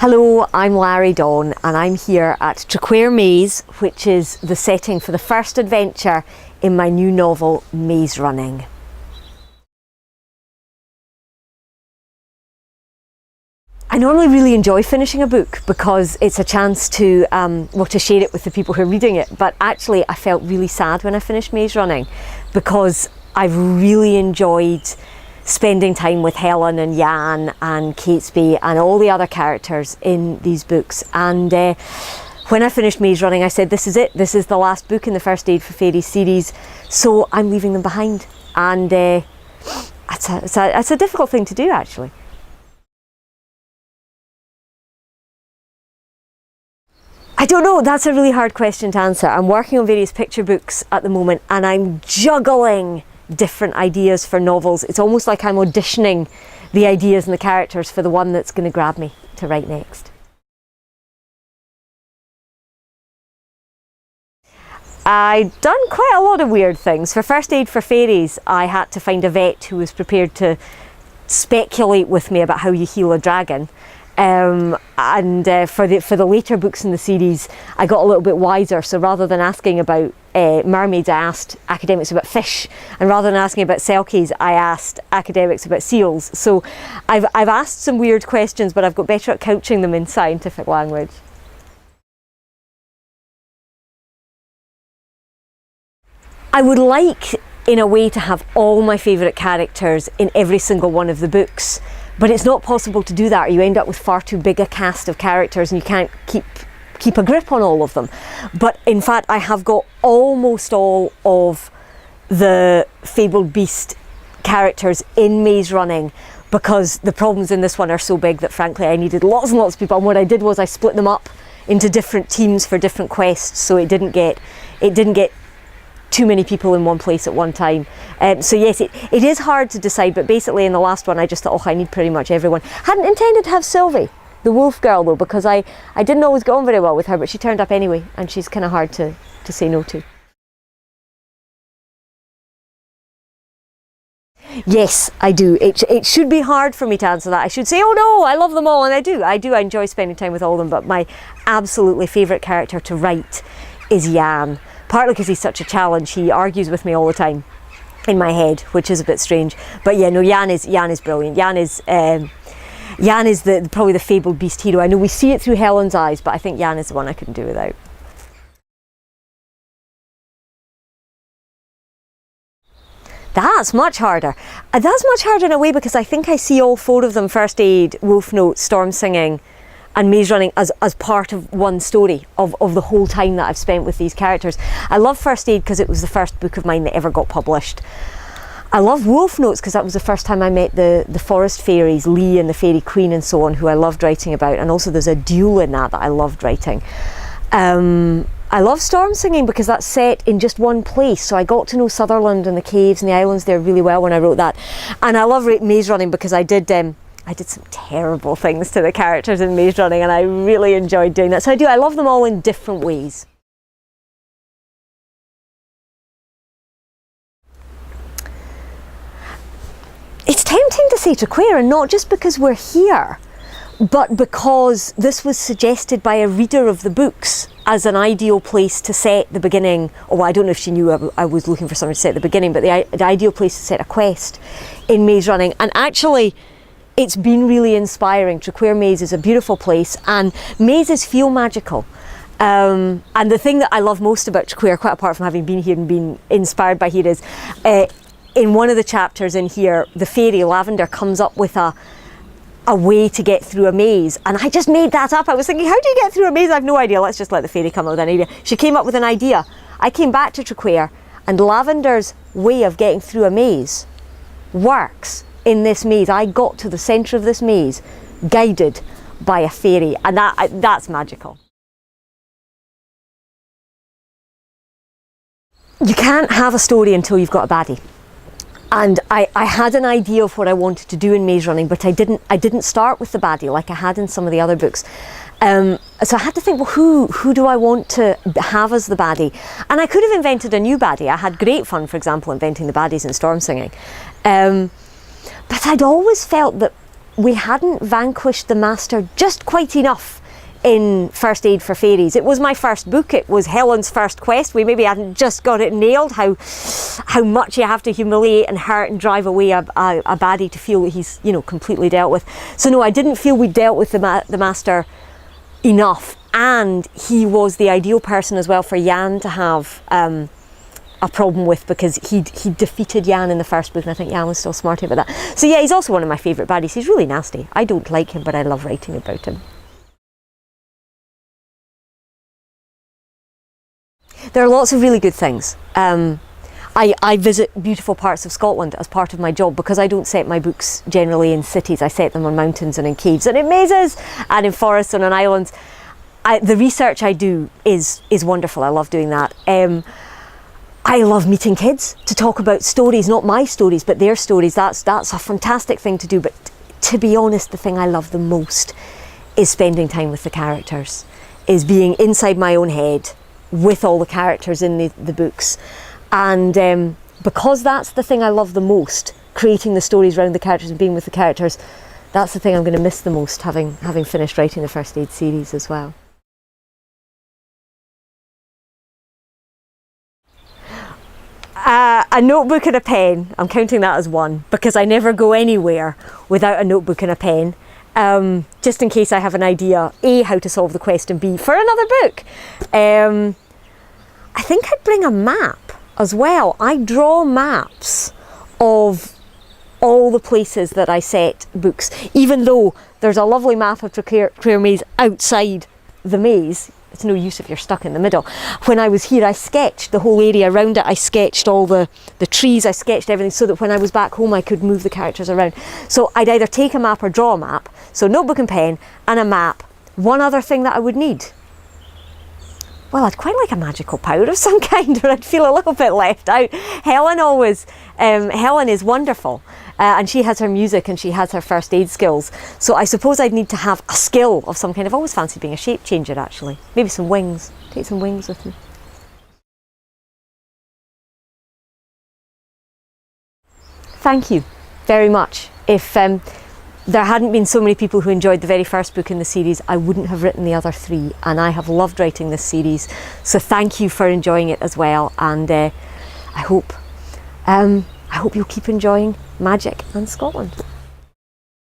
Hello, I'm Lari Don and I'm here at Traquair Maze, which is the setting for the first adventure in my new novel, Maze Running. I normally really enjoy finishing a book because it's a chance to share it with the people who are reading it, but actually I felt really sad when I finished Maze Running because I've really enjoyed spending time with Helen and Jan and Catesby and all the other characters in these books. And when I finished Maze Running, I said, this is it. This is the last book in the First Aid for Fairies series, so I'm leaving them behind. And it's a difficult thing to do, actually. I don't know, that's a really hard question to answer. I'm working on various picture books at the moment and I'm juggling different ideas for novels. It's almost like I'm auditioning the ideas and the characters for the one that's going to grab me to write next. I've done quite a lot of weird things. For First Aid for Fairies, I had to find a vet who was prepared to speculate with me about how you heal a dragon. For the later books in the series, I got a little bit wiser. So rather than asking about mermaids, I asked academics about fish, and rather than asking about selkies, I asked academics about seals. So I've asked some weird questions, but I've got better at couching them in scientific language. I would like, in a way, to have all my favourite characters in every single one of the books. But it's not possible to do that, or you end up with far too big a cast of characters and you can't keep a grip on all of them. But in fact, I have got almost all of the Fabled Beast characters in Maze Running because the problems in this one are so big that frankly I needed lots and lots of people. And what I did was I split them up into different teams for different quests, so it didn't get too many people in one place at one time. So yes, it is hard to decide, but basically in the last one I just thought, oh, I need pretty much everyone. Hadn't intended to have Sylvie, the wolf girl, though, because I didn't always get on very well with her, but she turned up anyway and she's kind of hard to say no to. Yes, I do. It should be hard for me to answer that. I should say, oh no, I love them all, and I do. I enjoy spending time with all of them, but my absolutely favourite character to write is Jan. Partly because he's such a challenge. He argues with me all the time in my head, which is a bit strange. But yeah, no, Jan is brilliant. Jan is probably the Fabled Beast hero. I know we see it through Helen's eyes, but I think Jan is the one I couldn't do without. That's much harder. That's much harder in a way because I think I see all four of them, First Aid, Wolf Note, Storm Singing and Maze Running, as part of one story of the whole time that I've spent with these characters. I love First Aid because it was the first book of mine that ever got published. I love Wolf Notes because that was the first time I met the forest fairies, Lee and the Fairy Queen and so on, who I loved writing about, and also there's a duel in that I loved writing. I love Storm Singing because that's set in just one place, so I got to know Sutherland and the caves and the islands there really well when I wrote that. And I love Maze Running because I did some terrible things to the characters in Maze Running and I really enjoyed doing that. So I love them all in different ways. It's tempting to say Traquair, and not just because we're here, but because this was suggested by a reader of the books as an ideal place to set the beginning. Oh, I don't know if she knew I was looking for something to set the beginning, but the ideal place to set a quest in Maze Running. And actually, it's been really inspiring. Traquair Maze is a beautiful place and mazes feel magical. And the thing that I love most about Traquair, quite apart from having been here and been inspired by here, is in one of the chapters in here, the fairy Lavender comes up with a way to get through a maze. And I just made that up. I was thinking, how do you get through a maze? I have no idea. Let's just let the fairy come up with an idea. She came up with an idea. I came back to Traquair and Lavender's way of getting through a maze works. In this maze, I got to the centre of this maze guided by a fairy, and that's magical. You can't have a story until you've got a baddie. And I had an idea of what I wanted to do in Maze Running, but I didn't start with the baddie like I had in some of the other books. So I had to think, well, who do I want to have as the baddie? And I could have invented a new baddie. I had great fun, for example, inventing the baddies in Storm Singing. But I'd always felt that we hadn't vanquished the master just quite enough in First Aid for Fairies. It was my first book, it was Helen's first quest. We maybe hadn't just got it nailed, how much you have to humiliate and hurt and drive away a baddie to feel that he's, you know, completely dealt with. So no, I didn't feel we dealt with the master enough, and he was the ideal person as well for Jan to have a problem with, because he defeated Jan in the first book, and I think Jan was still smarty about that. So yeah, he's also one of my favourite baddies. He's really nasty. I don't like him, but I love writing about him. There are lots of really good things. I visit beautiful parts of Scotland as part of my job, because I don't set my books generally in cities. I set them on mountains and in caves and in mazes and in forests and on islands. The research I do is wonderful. I love doing that. I love meeting kids to talk about stories, not my stories, but their stories. That's a fantastic thing to do. But to be honest, the thing I love the most is spending time with the characters, is being inside my own head with all the characters in the books. And because that's the thing I love the most, creating the stories around the characters and being with the characters, that's the thing I'm going to miss the most, having finished writing the First Aid series as well. A notebook and a pen. I'm counting that as one, because I never go anywhere without a notebook and a pen. Just in case I have an idea, A, how to solve the quest, and B, for another book. I think I'd bring a map as well. I draw maps of all the places that I set books, even though there's a lovely map of Traquair Maze outside the maze. It's no use if you're stuck in the middle. When I was here, I sketched the whole area around it. I sketched all the trees, I sketched everything, so that when I was back home I could move the characters around. So I'd either take a map or draw a map. So notebook and pen and a map. One other thing that I would need, well, I'd quite like a magical power of some kind, or I'd feel a little bit left out. Helen is wonderful. And she has her music and she has her first aid skills. So I suppose I'd need to have a skill of some kind. I've always fancied being a shape changer, actually. Maybe some wings. Take some wings with me. Thank you very much. If there hadn't been so many people who enjoyed the very first book in the series, I wouldn't have written the other three, and I have loved writing this series. So thank you for enjoying it as well, and I hope you'll keep enjoying magic and Scotland.